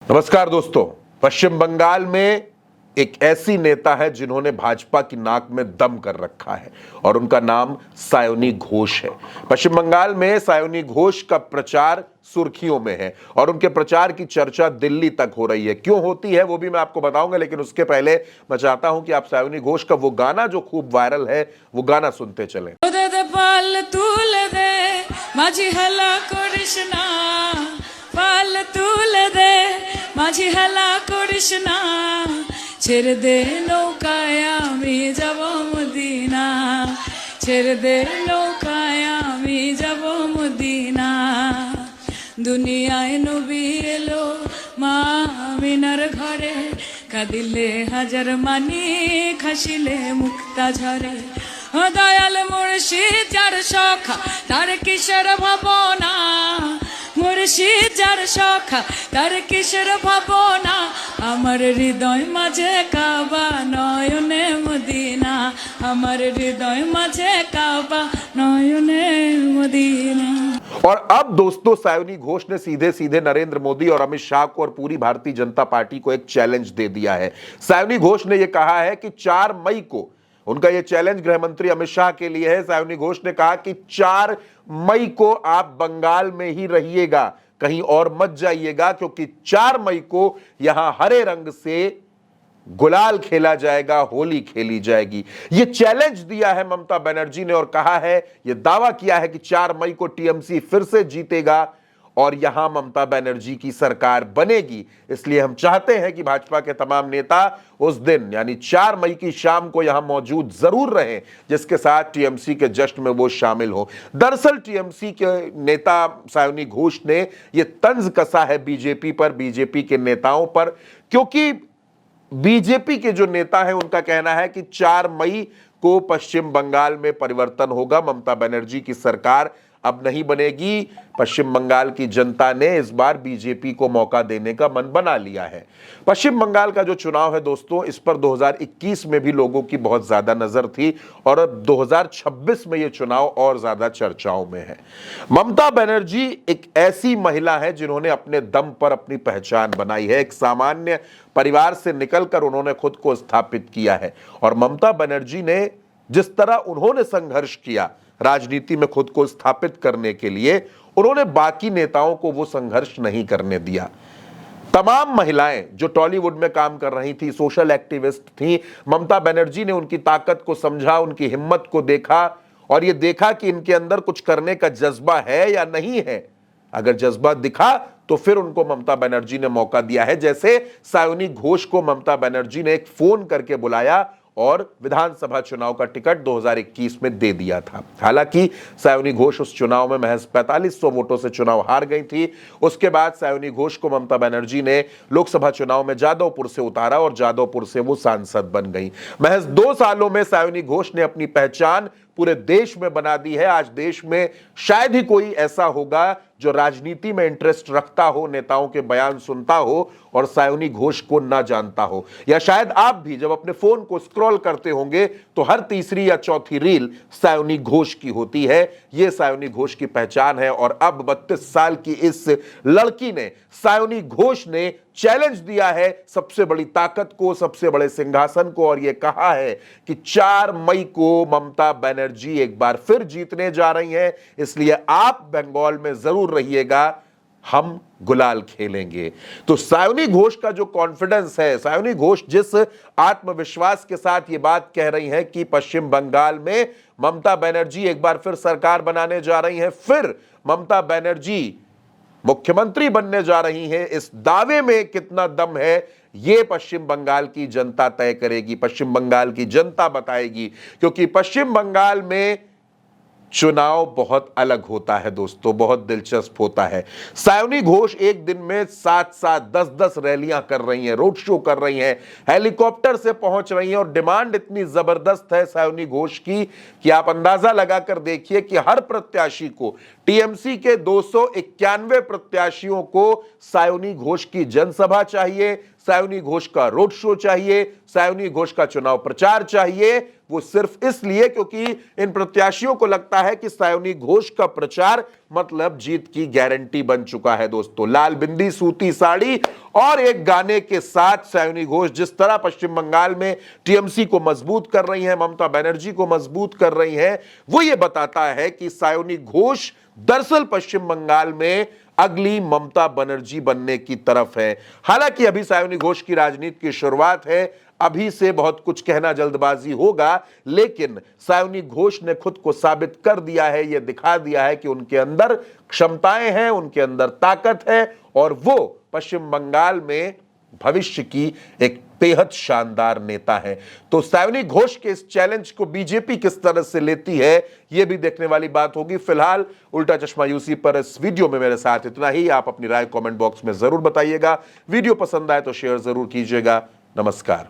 नमस्कार दोस्तों। पश्चिम बंगाल में एक ऐसी नेता है जिन्होंने भाजपा की नाक में दम कर रखा है और उनका नाम सायोनी घोष है। पश्चिम बंगाल में सायोनी घोष का प्रचार सुर्खियों में है और उनके प्रचार की चर्चा दिल्ली तक हो रही है। क्यों होती है वो भी मैं आपको बताऊंगा, लेकिन उसके पहले मैं चाहता हूं कि आप सायोनी घोष का वो गाना जो खूब वायरल है वो गाना सुनते चलें। माझी हला करिस ना पाल तुले दे माझी हला करिस ना ছেড়ে দে নৌকায় আমি যাব মদিনা ছেড়ে দে নৌকায় আমি যাব মদিনা দুনিয়ায় নবী এলো মা আমিনার ঘরে কাঁদিলে হাজার মানি খাসিলে মুক্তা ঝরে ও দয়াল মুর্শিদ যার সখা তার কিশোর ভাবনা মুর্শিদ যার সখা তার কিশোর ভাবনা আমার হৃদয় মাঝে কাবা নয়নে মদিনা আমার হৃদয় মাঝে কাবা নয়নে মদিনা। और अब दोस्तों सायोनी घोष ने सीधे सीधे नरेंद्र मोदी और अमित शाह को और पूरी भारतीय जनता पार्टी को एक चैलेंज दे दिया है। सायोनी घोष ने यह कहा है कि 4 मई को उनका यह चैलेंज गृह मंत्री अमित शाह के लिए है। सायोनी घोष ने कहा कि 4 मई को आप बंगाल में ही रहिएगा, कहीं और मत जाइएगा, क्योंकि 4 मई को यहां हरे रंग से गुलाल खेला जाएगा, होली खेली जाएगी। यह चैलेंज दिया है ममता बनर्जी ने और कहा है, यह दावा किया है कि 4 मई को टीएमसी फिर से जीतेगा और यहां ममता बनर्जी की सरकार बनेगी। इसलिए हम चाहते हैं कि भाजपा के तमाम नेता उस दिन यानी 4 मई की शाम को यहां मौजूद जरूर रहें, जिसके साथ टीएमसी के जश्न में वो शामिल हो। दरअसल टीएमसी के नेता सायोनी घोष ने यह तंज कसा है बीजेपी पर, बीजेपी के नेताओं पर, क्योंकि बीजेपी के जो नेता हैं उनका कहना है कि 4 मई को पश्चिम बंगाल में परिवर्तन होगा, ममता बनर्जी की सरकार अब नहीं बनेगी। पश्चिम बंगाल की जनता ने इस बार बीजेपी को मौका देने का मन बना लिया है। पश्चिम बंगाल का जो चुनाव है दोस्तों, इस पर 2021 में भी लोगों की बहुत ज्यादा नजर थी और अब 2026 में यह चुनाव और ज्यादा चर्चाओं में है। ममता बनर्जी एक ऐसी महिला है जिन्होंने अपने दम पर अपनी पहचान बनाई है। एक सामान्य परिवार से निकलकर उन्होंने खुद को स्थापित किया है और ममता बनर्जी ने जिस तरह उन्होंने संघर्ष किया राजनीति में खुद को स्थापित करने के लिए, उन्होंने बाकी नेताओं को वो संघर्ष नहीं करने दिया। तमाम महिलाएं जो टॉलीवुड में काम कर रही थी, सोशल एक्टिविस्ट थी, ममता बनर्जी ने उनकी ताकत को समझा, उनकी हिम्मत को देखा और ये देखा कि इनके अंदर कुछ करने का जज्बा है या नहीं है। अगर जज्बा दिखा तो फिर उनको ममता बनर्जी ने मौका दिया है। जैसे सायोनी घोष को ममता बनर्जी ने एक फोन करके बुलाया और विधानसभा चुनाव का टिकट 2021 में दे दिया था। हालांकि सायोनी घोष उस चुनाव में महज 4500 वोटों से चुनाव हार गई थी। उसके बाद सायोनी घोष को ममता बनर्जी ने लोकसभा चुनाव में जादवपुर से उतारा और जादवपुर से वो सांसद बन गई। महज 2 सालों में सायोनी घोष ने अपनी पहचान पूरे देश में बना दी है। आज देश में शायद ही कोई ऐसा होगा जो राजनीति में इंटरेस्ट रखता हो, नेताओं के बयान सुनता हो और सायोनी घोष को ना जानता हो। या शायद आप भी जब अपने फोन को स्क्रॉल करते होंगे तो हर तीसरी या चौथी रील सायोनी घोष की होती है। यह सायोनी घोष की पहचान है और अब 32 साल की इस लड़की ने, सायोनी घोष ने चैलेंज दिया है सबसे बड़ी ताकत को, सबसे बड़े सिंहासन को और यह कहा है कि 4 मई को ममता बनर्जी एक बार फिर जीतने जा रही हैं। इसलिए आप बंगाल में जरूर रहिएगा, हम गुलाल खेलेंगे। तो सायोनी घोष का जो कॉन्फिडेंस है, सायोनी घोष जिस आत्मविश्वास के साथ ये बात कह रही हैं कि पश्चिम बंगाल में ममता बनर्जी एक बार फिर सरकार बनाने जा रही हैं, फिर ममता बनर्जी मुख्यमंत्री बनने जा रही हैं, इस दावे में कितना दम है ये पश्चिम बंगाल की जनता तय करेगी, पश्चिम बंगाल की जनता बताएगी। क्योंकि पश्चिम बंगाल में चुनाव बहुत अलग होता है दोस्तों, बहुत दिलचस्प होता है। सायोनी घोष एक दिन में 7-7, 10-10 रैलियां कर रही हैं, रोड शो कर रही हैं, हेलीकॉप्टर से पहुंच रही हैं और डिमांड इतनी जबरदस्त है सायोनी घोष की कि आप अंदाजा लगाकर देखिए कि हर प्रत्याशी को, टीएमसी के 291 प्रत्याशियों को सायोनी घोष की जनसभा चाहिए, सायोनी घोष का रोड शो चाहिए, सायोनी घोष का चुनाव प्रचार चाहिए। वो सिर्फ इसलिए क्योंकि इन प्रत्याशियों को लगता है कि सायोनी घोष का प्रचार मतलब जीत की गारंटी बन चुका है। दोस्तों, लाल बिंदी, सूती साड़ी और एक गाने के साथ सायोनी घोष जिस तरह पश्चिम बंगाल में टीएमसी को मजबूत कर रही हैं, ममता बनर्जी को मजबूत कर रही हैं, वो ये बताता है कि सायोनी घोष दरअसल पश्चिम बंगाल में अगली ममता बनर्जी बनने की तरफ है। हालांकि अभी सायोनी घोष की राजनीति की शुरुआत है, अभी से बहुत कुछ कहना जल्दबाजी होगा, लेकिन सायोनी घोष ने खुद को साबित कर दिया है, यह दिखा दिया है कि उनके अंदर क्षमताएं हैं, उनके अंदर ताकत है और वो पश्चिम बंगाल में भविष्य की एक बेहद शानदार नेता है। तो सायोनी घोष के इस चैलेंज को बीजेपी किस तरह से लेती है, यह भी देखने वाली बात होगी। फिलहाल उल्टा चश्मा यूसी पर इस वीडियो में मेरे साथ इतना ही। आप अपनी राय कमेंट बॉक्स में जरूर बताइएगा। वीडियो पसंद आए तो शेयर जरूर कीजिएगा। नमस्कार।